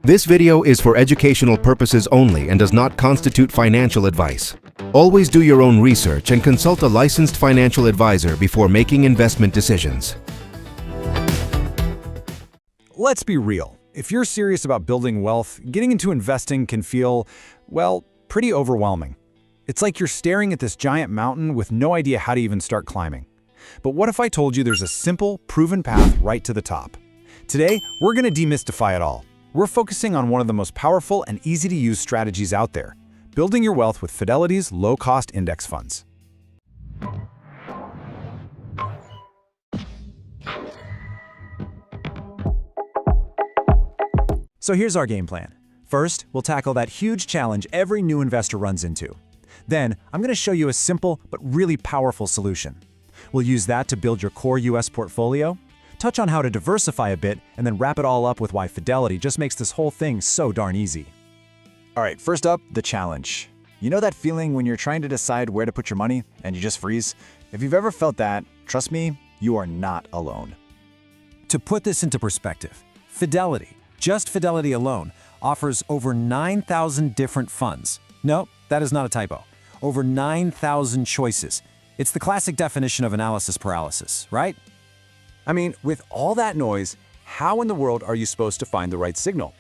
This video is for educational purposes only and does not constitute financial advice. Always do your own research and consult a licensed financial advisor before making investment decisions. Let's be real. If you're serious about building wealth, getting into investing can feel, well, pretty overwhelming. It's like you're staring at this giant mountain with no idea how to even start climbing. But what if I told you there's a simple, proven path right to the top? Today, we're going to demystify it all. We're focusing on one of the most powerful and easy-to-use strategies out there, building your wealth with Fidelity's low-cost index funds. So here's our game plan. First, we'll tackle that huge challenge every new investor runs into. Then, I'm going to show you a simple but really powerful solution. We'll use that to build your core US portfolio, touch on how to diversify a bit, and then wrap it all up with why Fidelity just makes this whole thing so darn easy. All right, first up, the challenge. You know that feeling when you're trying to decide where to put your money and you just freeze? If you've ever felt that, trust me, you are not alone. To put this into perspective, Fidelity, just Fidelity alone, offers over 9,000 different funds. No, that is not a typo. Over 9,000 choices. It's the classic definition of analysis paralysis, right? I mean, with all that noise, how in the world are you supposed to find the right signal?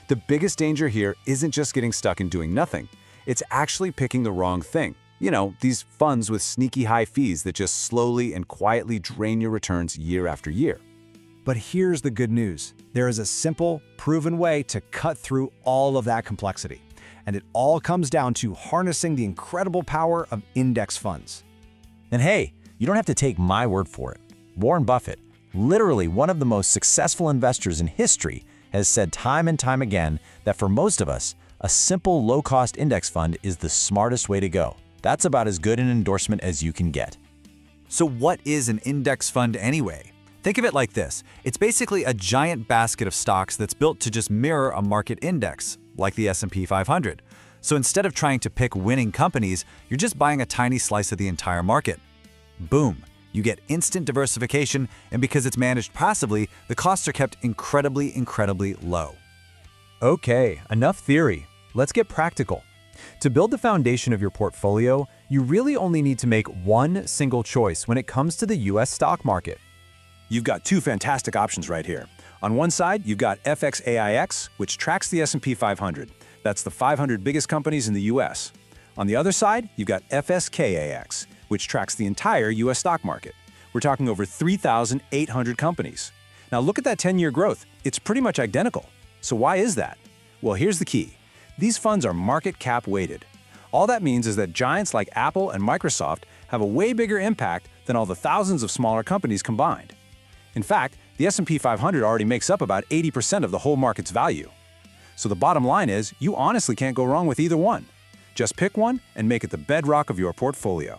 The biggest danger here isn't just getting stuck in doing nothing. It's actually picking the wrong thing. You know, these funds with sneaky high fees that just slowly and quietly drain your returns year after year. But here's the good news. There is a simple, proven way to cut through all of that complexity. And it all comes down to harnessing the incredible power of index funds. And hey, you don't have to take my word for it. Warren Buffett, literally one of the most successful investors in history, has said time and time again that for most of us, a simple low-cost index fund is the smartest way to go. That's about as good an endorsement as you can get. So what is an index fund anyway? Think of it like this. It's basically a giant basket of stocks that's built to just mirror a market index, like the S&P 500. So instead of trying to pick winning companies, you're just buying a tiny slice of the entire market. Boom. You get instant diversification, and because it's managed passively, the costs are kept incredibly low. Okay, enough theory. Let's get practical. To build the foundation of your portfolio, you really only need to make one single choice when it comes to the US stock market. You've got two fantastic options right here. On one side, you've got FXAIX, which tracks the S&P 500. That's the 500 biggest companies in the US. On the other side, you've got FSKAX, which tracks the entire US stock market. We're talking over 3,800 companies. Now look at that 10-year growth. It's pretty much identical. So why is that? Well, here's the key. These funds are market cap weighted. All that means is that giants like Apple and Microsoft have a way bigger impact than all the thousands of smaller companies combined. In fact, the S&P 500 already makes up about 80% of the whole market's value. So the bottom line is, you honestly can't go wrong with either one. Just pick one and make it the bedrock of your portfolio.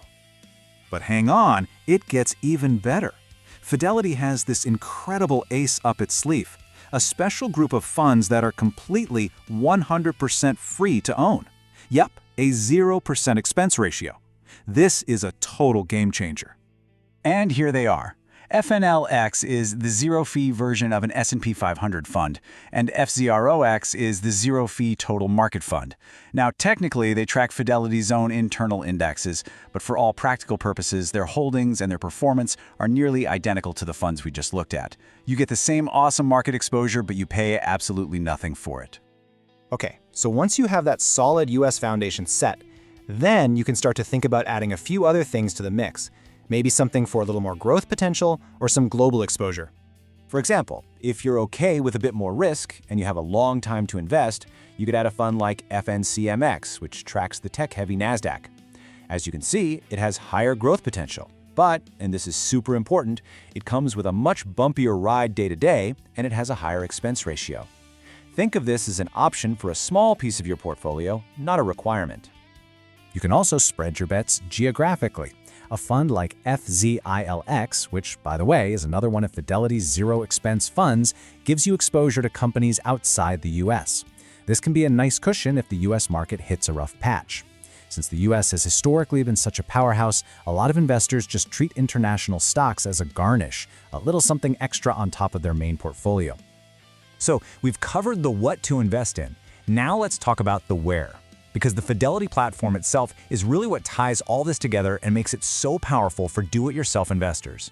But hang on, it gets even better. Fidelity has this incredible ace up its sleeve, a special group of funds that are completely 100% free to own. Yep, a 0% expense ratio. This is a total game changer. And here they are. FNLX is the zero-fee version of an S&P 500 fund, and FZROX is the zero-fee total market fund. Now, technically, they track Fidelity's own internal indexes, but for all practical purposes, their holdings and their performance are nearly identical to the funds we just looked at. You get the same awesome market exposure, but you pay absolutely nothing for it. Okay, so once you have that solid US foundation set, then you can start to think about adding a few other things to the mix. Maybe something for a little more growth potential or some global exposure. For example, if you're okay with a bit more risk and you have a long time to invest, you could add a fund like FNCMX, which tracks the tech-heavy NASDAQ. As you can see, it has higher growth potential, but, and this is super important, it comes with a much bumpier ride day-to-day, and it has a higher expense ratio. Think of this as an option for a small piece of your portfolio, not a requirement. You can also spread your bets geographically. A fund like FZILX, which, by the way, is another one of Fidelity's zero-expense funds, gives you exposure to companies outside the US. This can be a nice cushion if the US market hits a rough patch. Since the US has historically been such a powerhouse, a lot of investors just treat international stocks as a garnish, a little something extra on top of their main portfolio. So we've covered the what to invest in. Now let's talk about the where. Because the Fidelity platform itself is really what ties all this together and makes it so powerful for do-it-yourself investors.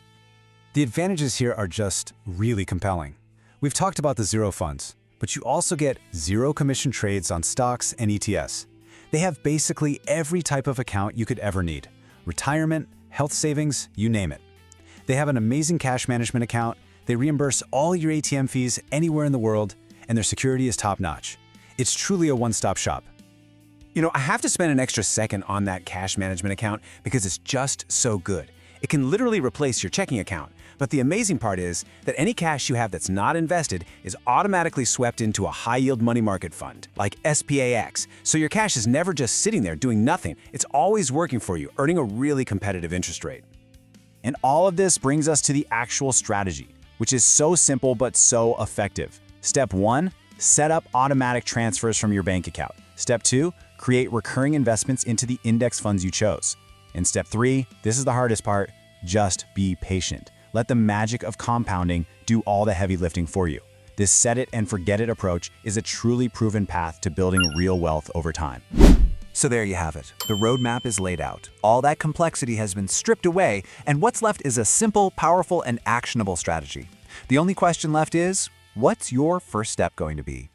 The advantages here are just really compelling. We've talked about the zero funds, but you also get zero commission trades on stocks and ETFs. They have basically every type of account you could ever need. Retirement, health savings, you name it. They have an amazing cash management account, they reimburse all your ATM fees anywhere in the world, and their security is top-notch. It's truly a one-stop shop. You know, I have to spend an extra second on that cash management account because it's just so good. It can literally replace your checking account. But the amazing part is that any cash you have that's not invested is automatically swept into a high-yield money market fund, like FXAIX. So your cash is never just sitting there doing nothing. It's always working for you, earning a really competitive interest rate. And all of this brings us to the actual strategy, which is so simple but so effective. Step 1, set up automatic transfers from your bank account. Step 2, create recurring investments into the index funds you chose. And step 3, this is the hardest part, just be patient. Let the magic of compounding do all the heavy lifting for you. This set it and forget it approach is a truly proven path to building real wealth over time. So there you have it. The roadmap is laid out. All that complexity has been stripped away, and what's left is a simple, powerful, and actionable strategy. The only question left is, what's your first step going to be?